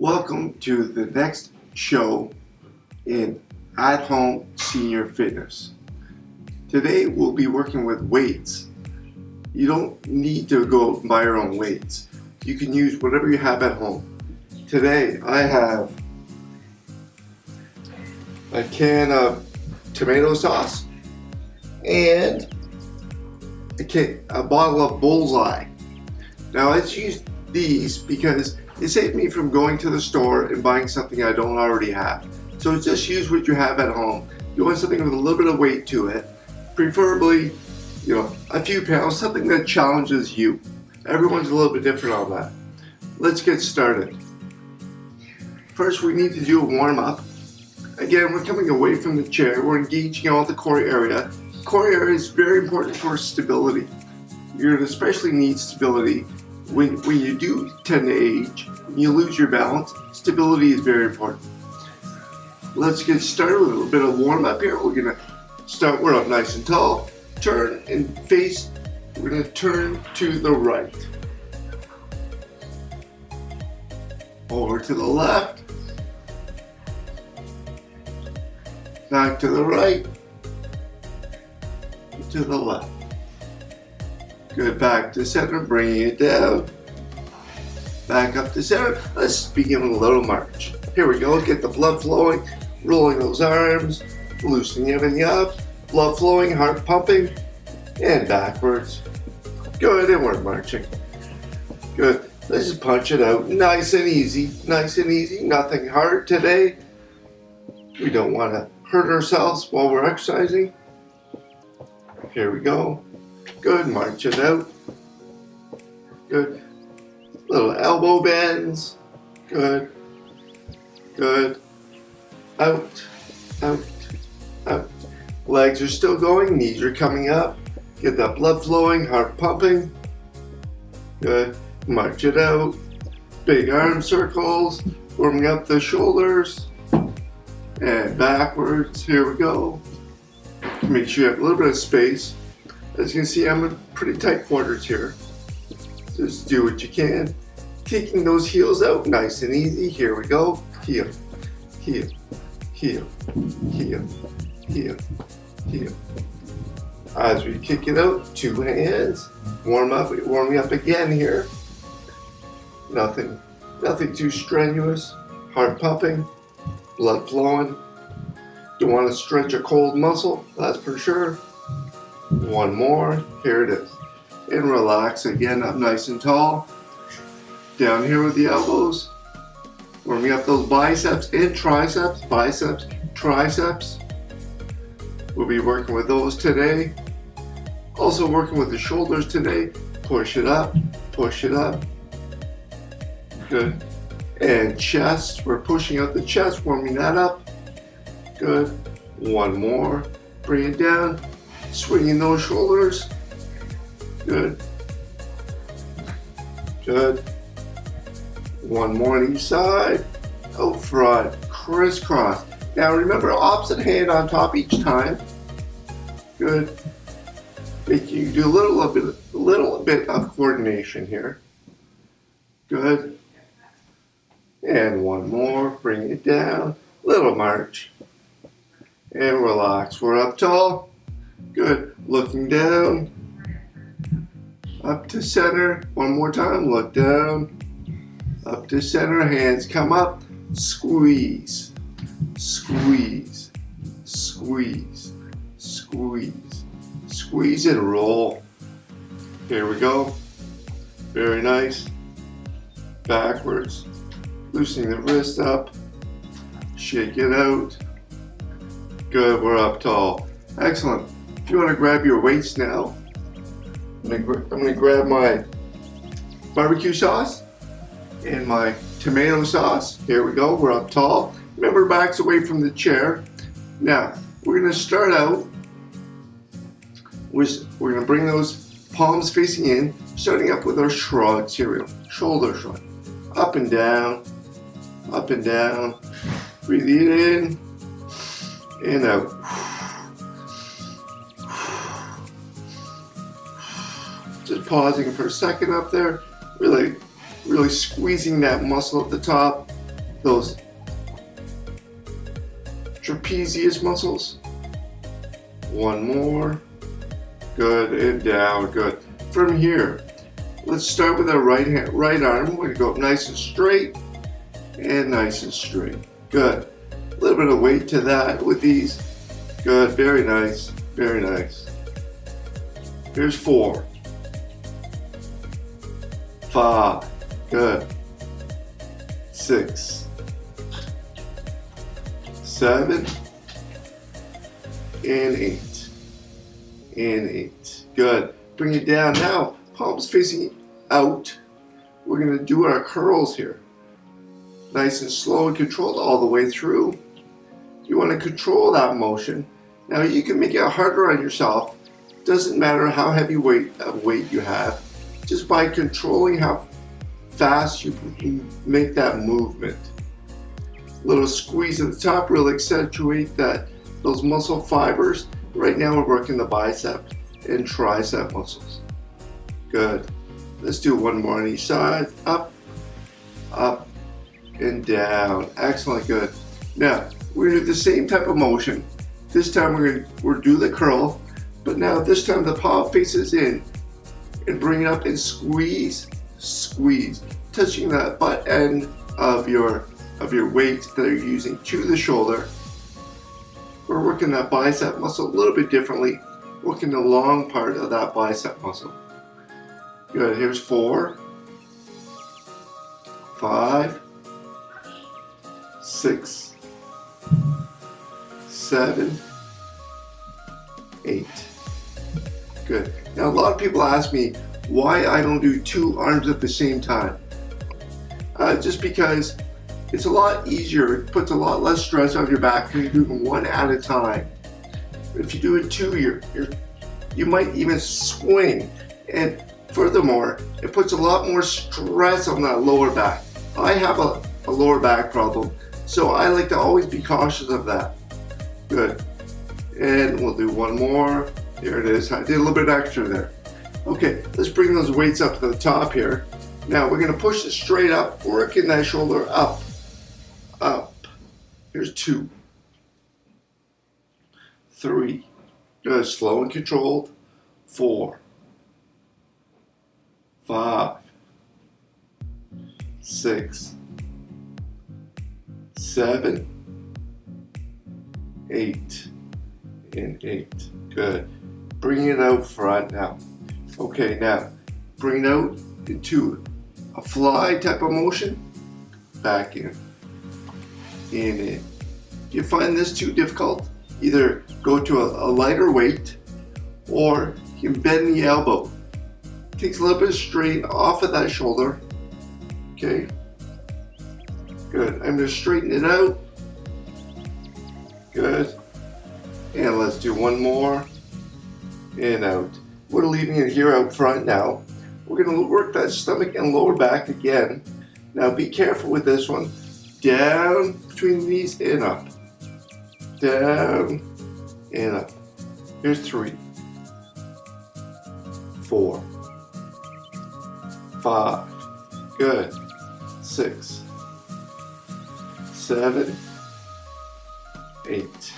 Welcome to the next show in at-home senior fitness. Today we'll be working with weights. You don't need to go out and buy your own weights. You can use whatever you have at home. Today I have a can of tomato sauce and a bottle of Bullseye. Now let's use these because it saved me from going to the store and buying something I don't already have. So just use what you have at home. You want something with a little bit of weight to it, preferably, a few pounds, something that challenges you. Everyone's a little bit different on that. Let's get started. First, we need to do a warm up. Again, we're coming away from the chair. We're engaging all the core area. Core area is very important for stability. You're going to especially need stability when you do tend to age. When you lose your balance, stability is very important. Let's get started with a little bit of warm up here. We're going to start, we're up nice and tall. Turn and face, we're going to turn to the right. Over to the left. Back to the right. To the left. Good, back to center, bringing it down. Back up to center. Let's begin with a little march. Here we go, get the blood flowing, rolling those arms, loosening everything up, blood flowing, heart pumping, and backwards. Good, and we're marching. Good, let's just punch it out, nice and easy, nothing hard today. We don't want to hurt ourselves while we're exercising. Here we go. Good, march it out. Good. Little elbow bends. Good. Good. Out. Out. Out. Legs are still going. Knees are coming up. Get that blood flowing. Heart pumping. Good. March it out. Big arm circles. Warming up the shoulders. And backwards. Here we go. Make sure you have a little bit of space. As you can see, I'm in pretty tight quarters here. Just do what you can. Kicking those heels out, nice and easy. Here we go. Heel, heel, heel, heel, heel, heel. As we kick it out, two hands. Warming up again here. Nothing too strenuous. Heart pumping, blood flowing. Don't want to stretch a cold muscle, that's for sure. One more, here it is. And relax again, up nice and tall. Down here with the elbows. Warming up those biceps and triceps, biceps, triceps. We'll be working with those today. Also working with the shoulders today. Push it up, push it up. Good. And chest, we're pushing out the chest, warming that up. Good. One more, bring it down. Swinging those shoulders. Good. Good. One more on each side. Out front. Crisscross. Now remember, opposite hand on top each time. Good. Making you do a little bit of coordination here. Good. And one more. Bring it down. Little march. And relax. We're up tall. Good. Looking down. Up to center. One more time. Look down. Up to center. Hands come up. Squeeze. Squeeze. Squeeze. Squeeze. Squeeze and roll. Here we go. Very nice. Backwards. Loosening the wrist up. Shake it out. Good. We're up tall. Excellent. If you want to grab your weights now, I'm going to grab my barbecue sauce and my tomato sauce. Here we go. We're up tall. Remember, backs away from the chair. Now, we're going to start out. We're going to bring those palms facing in, starting up with our shrugs. Here we go. Shoulder shrug. Up and down. Up and down. Breathing in and out. Just pausing for a second up there, really squeezing that muscle at the top, those trapezius muscles. One more. Good, and down, good. From here, let's start with our right arm. We're gonna go up nice and straight and nice and straight. Good. A little bit of weight to that with these. Good, very nice, very nice. Here's 4, 5, good. 6, 7, and 8, and 8. Good. Bring it down now. Palms facing out. We're going to do our curls here. Nice and slow and controlled all the way through. You want to control that motion. Now you can make it harder on yourself. Doesn't matter how heavy weight you have. Just by controlling how fast you can make that movement. A little squeeze at the top will accentuate those muscle fibers. Right now we're working the bicep and tricep muscles. Good. Let's do one more on each side. Up, up, and down. Excellent, good. Now, we're going to do the same type of motion. This time we'll do the curl, but now this time the palm faces in and bring it up and squeeze, squeeze, touching that butt end of your weight that you're using to the shoulder. We're working that bicep muscle a little bit differently, working the long part of that bicep muscle. Good, here's 4, 5, 6, 7, 8. Good. Now a lot of people ask me why I don't do 2 arms at the same time. Just because it's a lot easier, it puts a lot less stress on your back when you're doing one at a time. If you do it 2, you might even swing. And furthermore, it puts a lot more stress on that lower back. I have a lower back problem, so I like to always be cautious of that. Good. And we'll do one more. Here it is. I did a little bit extra there. Okay, let's bring those weights up to the top here. Now we're going to push it straight up, working that shoulder up, up. Here's 2, 3. Good. Slow and controlled. 4, 5, 6, 7, 8, and 8. Good. Bring it out front now. Okay, now bring it out into a fly type of motion. Back in. And in. If you find this too difficult, either go to a lighter weight or you can bend the elbow. Takes a little bit of strain off of that shoulder. Okay. Good. I'm going to straighten it out. Good. And let's do one more. And out. We're leaving it here out front now. We're going to work that stomach and lower back again. Now be careful with this one. Down between the knees and up. Down and up. Here's 3, 4, 5. Good. 6, 7, 8.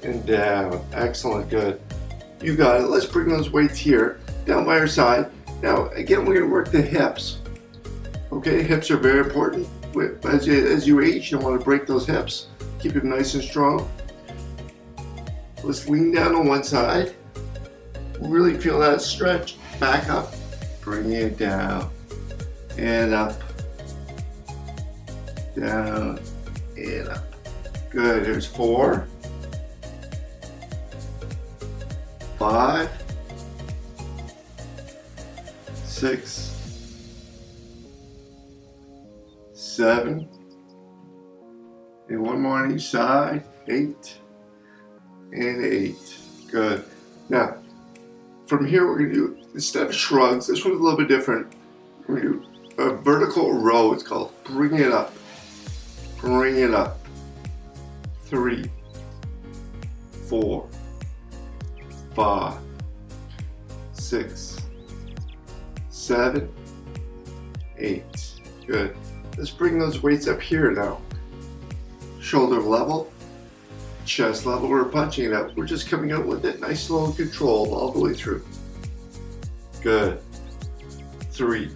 And down. Excellent. Good. You got it. Let's bring those weights here down by our side. Now again, we're going to work the hips. Okay, hips are very important. As you age, you don't want to break those hips. Keep them nice and strong. Let's lean down on one side. Really feel that stretch. Back up. Bring it down. And up. Down. And up. Good. Here's 4, 5, 6, 7, and one more on each side. 8 and 8. Good. Now, from here we're going to do, instead of shrugs, this one's a little bit different. We're going to do a vertical row, it's called. Bring it up. Bring it up. 3, 4, 5, 6, 7, 8. Good. let's bring those weights up here now. Shoulder level, chest level, we're punching it out. We're just coming out with it nice, slow, and controlled all the way through. Good. 3,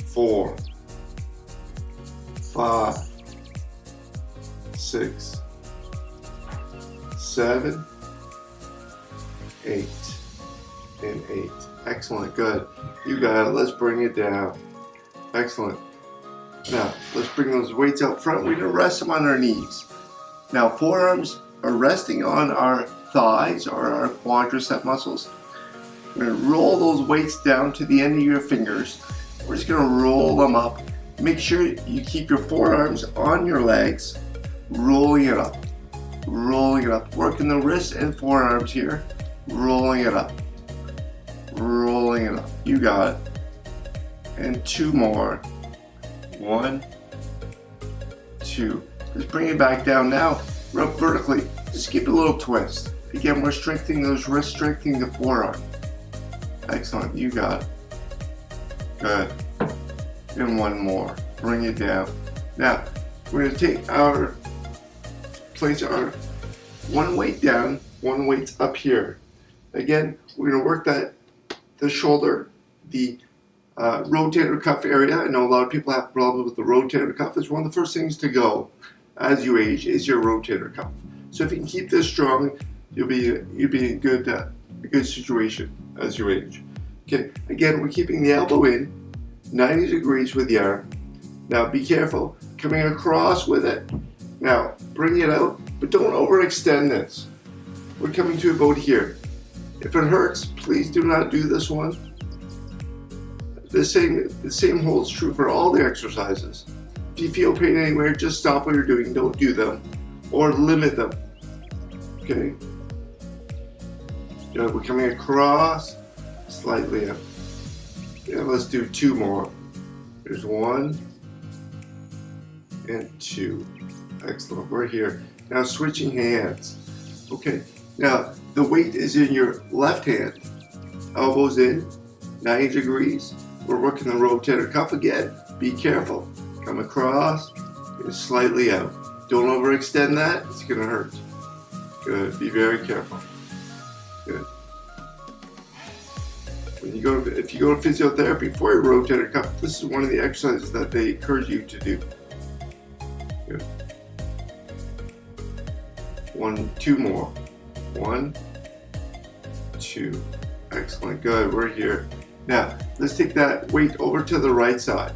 4, 5, 6, 7, 8, and 8. Excellent, good. You got it. Let's bring it down. Excellent. Now, let's bring those weights out front. We're going to rest them on our knees. Now, forearms are resting on our thighs or our quadricep muscles. We're going to roll those weights down to the end of your fingers. We're just going to roll them up. Make sure you keep your forearms on your legs, rolling it up. Rolling it up. Working the wrists and forearms here. Rolling it up. Rolling it up. You got it. And 2 more. 1, 2. Just bring it back down now. Rub vertically. Just give it a little twist. Again, we're strengthening those wrists, strengthening the forearm. Excellent. You got it. Good. And 1 more. Bring it down. Now, we're going to take place our 1 weight down, 1 weight up here. Again, we're going to work the shoulder, the rotator cuff area. I know a lot of people have problems with the rotator cuff. It's one of the first things to go as you age is your rotator cuff. So if you can keep this strong, you'll be in a good situation as you age. Okay, again, we're keeping the elbow in 90 degrees with the arm. Now be careful coming across with it. Now bring it out, but don't overextend this. We're coming to about here. If it hurts, please do not do this one. The same holds true for all the exercises. If you feel pain anywhere, just stop what you're doing. Don't do them or limit them. Okay. Good. We're coming across slightly up. Yeah, let's do 2 more. There's 1 and 2. Excellent. We're here. Now switching hands. Okay. Now the weight is in your left hand. Elbows in, 90 degrees. We're working the rotator cuff again. Be careful. Come across and slightly out. Don't overextend that. It's going to hurt. Good. Be very careful. Good. If you go to physiotherapy for your rotator cuff, this is one of the exercises that they encourage you to do. Good. 2 more. 1, 2. Excellent. Good. We're here. Now, let's take that weight over to the right side.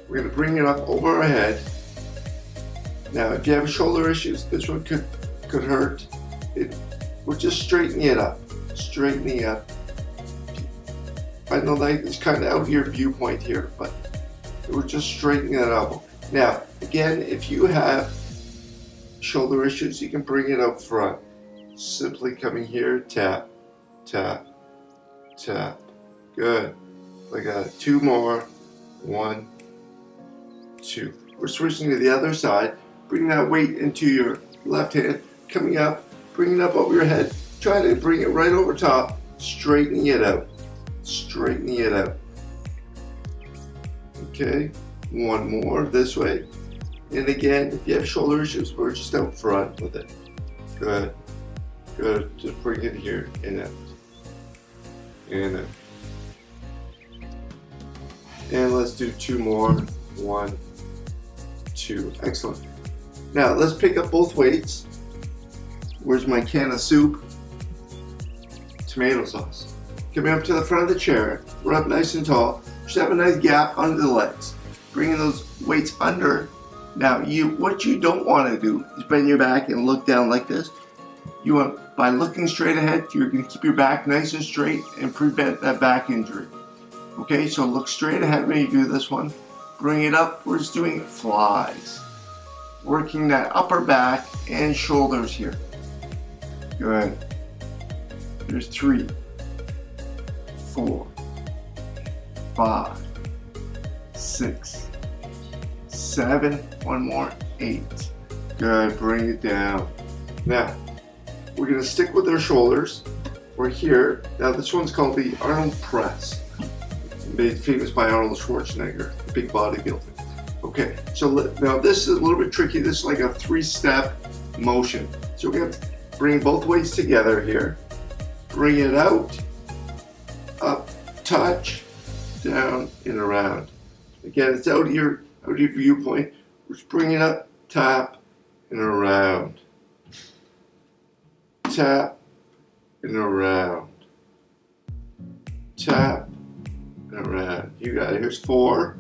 We're going to bring it up over our head. Now, if you have shoulder issues, this one could hurt. We're just straightening it up. Straightening it up. I know that it's kind of out of your viewpoint here, but we're just straightening it up. Now, again, if you have shoulder issues, you can bring it up front. Simply coming here, tap, tap, tap. Good. Like 2 more. 1, 2. We're switching to the other side. Bring that weight into your left hand. Coming up. Bring it up over your head. Try to bring it right over top. Straightening it out. Straightening it out. Okay. 1 more this way. And again, if you have shoulder issues, we're just out front with it. Good. Good. Just bring it here and out. And out. And let's do 2 more. 1, 2. Excellent. Now let's pick up both weights. Where's my can of soup? Tomato sauce. Coming up to the front of the chair. We're up nice and tall. Just have a nice gap under the legs. Bringing those weights under. Now what you don't want to do is bend your back and look down like this. You want, by looking straight ahead, you're going to keep your back nice and straight and prevent that back injury. Okay, so look straight ahead when you do this one. Bring it up. We're just doing flies. Working that upper back and shoulders here. Good. There's 3, 4, 5, 6, 7. 1 more. 8. Good. Bring it down. Now, we're going to stick with our shoulders. We're here. Now, this one's called the Arnold press. made famous by Arnold Schwarzenegger, the big bodybuilder. Okay, so now this is a little bit tricky. This is like a 3-step motion. So we're going to bring both weights together here. Bring it out, up, touch, down, and around. Again, it's out of your viewpoint. We're just bringing it up, tap, and around. Tap, and around. Tap, and around. You got it. Here's 4,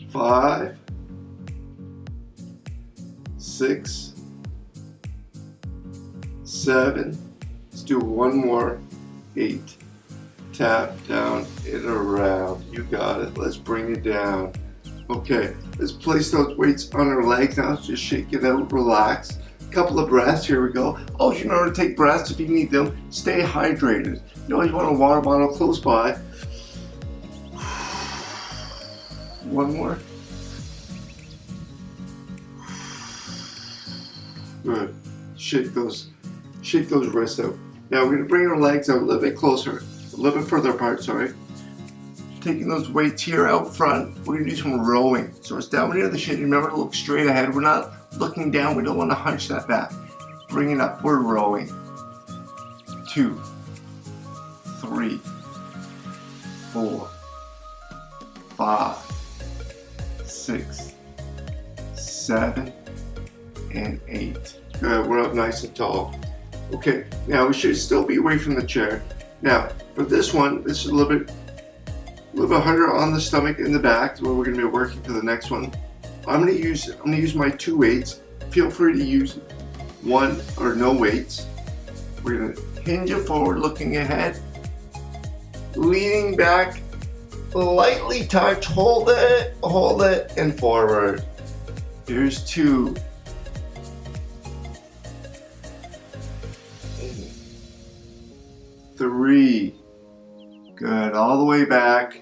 5, 6, 7. Let's do one more. 8. Tap, down, and around. You got it. Let's bring it down. Okay, let's place those weights on our legs now. Just shake it out, relax. Couple of breaths. Here we go. Oh, you know how to take breaths if you need them. Stay hydrated. You know, you want a water bottle close by. One more. Good. Shake those wrists out. Now we're going to bring our legs out a little bit closer, a little bit further apart, sorry. Taking those weights here out front, we're going to do some rowing. So it's down near the shin. Remember to look straight ahead. We're not looking down. We don't want to hunch that back. Bring it up. We're rowing. 2, 3, 4, 5, 6, 7, and 8. Good. We're up nice and tall. Okay, now we should still be away from the chair. Now, for this one, this is a little bit harder on the stomach and the back, where we're going to be working for the next one. I'm going to use my 2 weights. Feel free to use one or no weights. We're going to hinge it forward, looking ahead, leaning back, lightly touch, hold it, and forward. Here's 2. 3. Good. All the way back.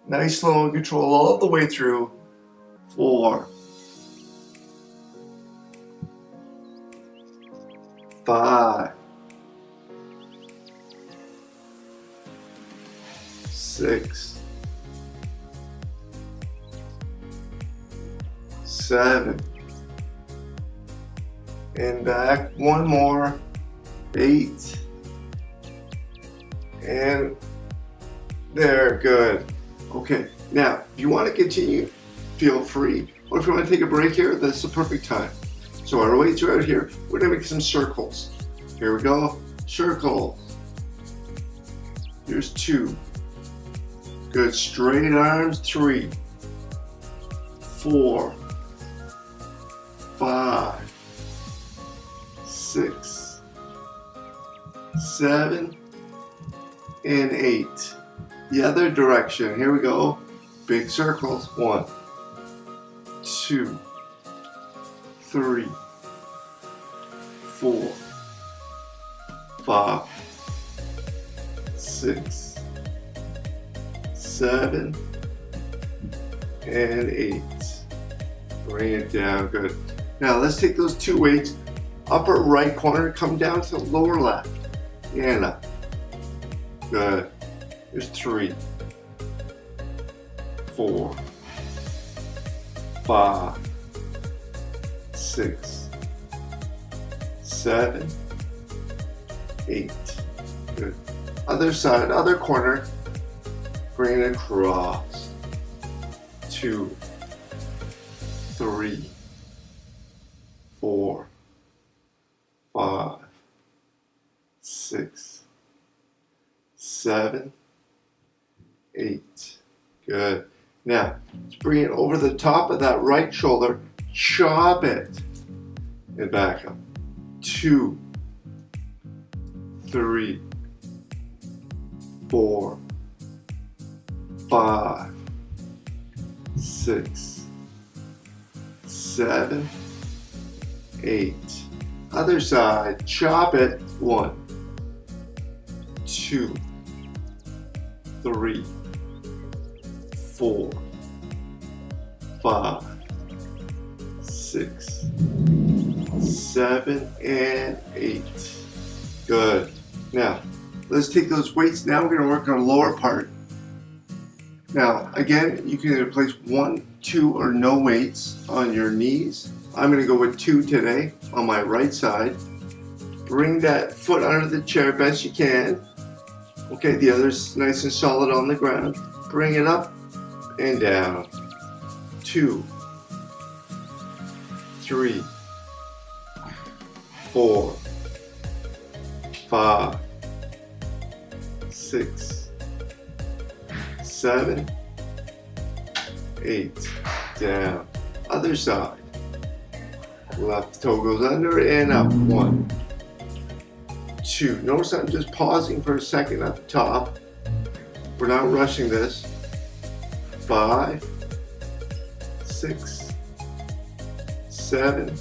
Nice, slow and control all the way through. 4. 5. 6. 7. And back. One more. 8. And there, good. Okay, now, if you want to continue, feel free. Or if you want to take a break here, that's the perfect time. So our weights are out here. We're going to make some circles. Here we go. Circles. Here's 2. Good. Straight arms. 3, 4, 5, 6, 7, and 8. The other direction. Here we go. Big circles. 1, 2, 3, 4, 5, 6, 7, and 8. Bring it down. Good. Now let's take those 2 weights. Upper right corner, come down to lower left. And up. Good. There's 3, 4, 5, 6, 7, 8. Good. Other side, other corner. Bring it across. 2, 3, 4, 5, 6, 7, 8. Good. Now, let's bring it over the top of that right shoulder. Chop it. And back up. 2, 3, 4, 5, 6, 7, 8. Other side. Chop it. 1, 2, 3, 4, 5, 6, 7, and 8. Good. Now, let's take those weights. Now we're going to work on the lower part. Now, again, you can either place 1, 2, or no weights on your knees. I'm going to go with 2 today on my right side. Bring that foot under the chair best you can. Okay, the other's nice and solid on the ground. Bring it up and down. 2, 3, 4, 5, 6, 7, 8, down. Other side. Left toe goes under and up. 1, 2. Notice I'm just pausing for a second at the top. We're not rushing this. 5, 6, 7,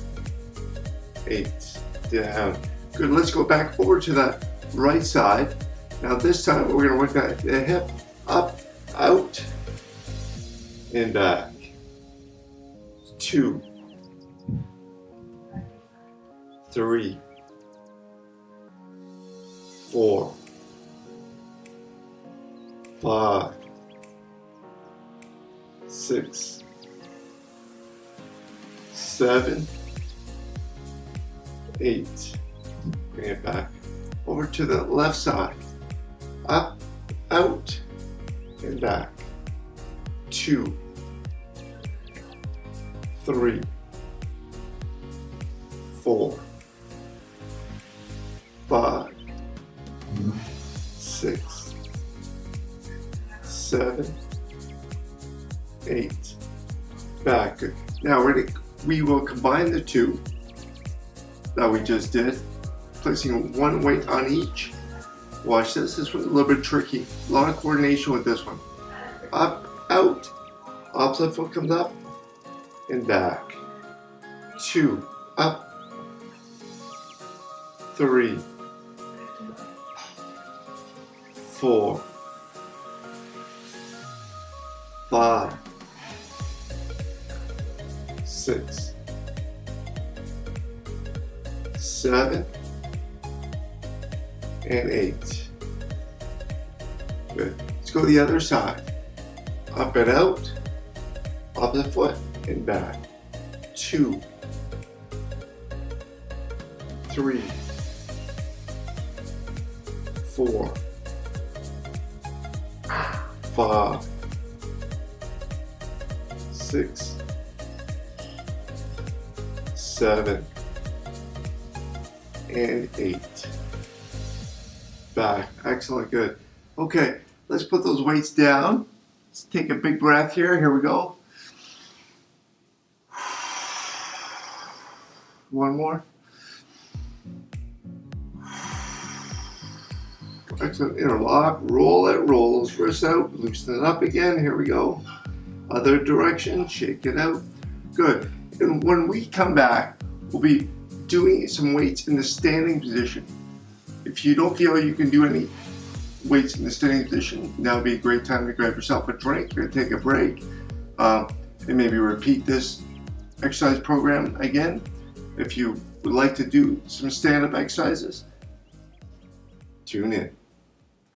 8, down. Good, let's go back over to that right side. Now this time we're going to work that the hip up, out, and back. 2, 3, 4, 5, 6, 7, 8. Bring it back over to the left side. Up, out, and back. 2, 3, 4, 5, 6, 7, 8. Back. Good. Now we will combine the 2 that we just did, placing 1 weight on each. Watch this. This one's a little bit tricky. A lot of coordination with this one. Up, out. Opposite foot comes up and back. 2, up. 3, 4, 5, 6, 7, and 8. Good. Let's go the other side. Up and out, opposite foot, and back. 2, 3, 4, 5, 6, 7, and 8. Back. Excellent. Good. Okay, let's put those weights down. Let's take a big breath here. Here we go. One more. Excellent. Interlock. Roll it. Roll those wrists out. Loosen it up again. Here we go. Other direction. Shake it out. Good. And when we come back, we'll be doing some weights in the standing position. If you don't feel you can do any weights in the standing position, now would be a great time to grab yourself a drink or take a break, and maybe repeat this exercise program again. If you would like to do some stand-up exercises, tune in.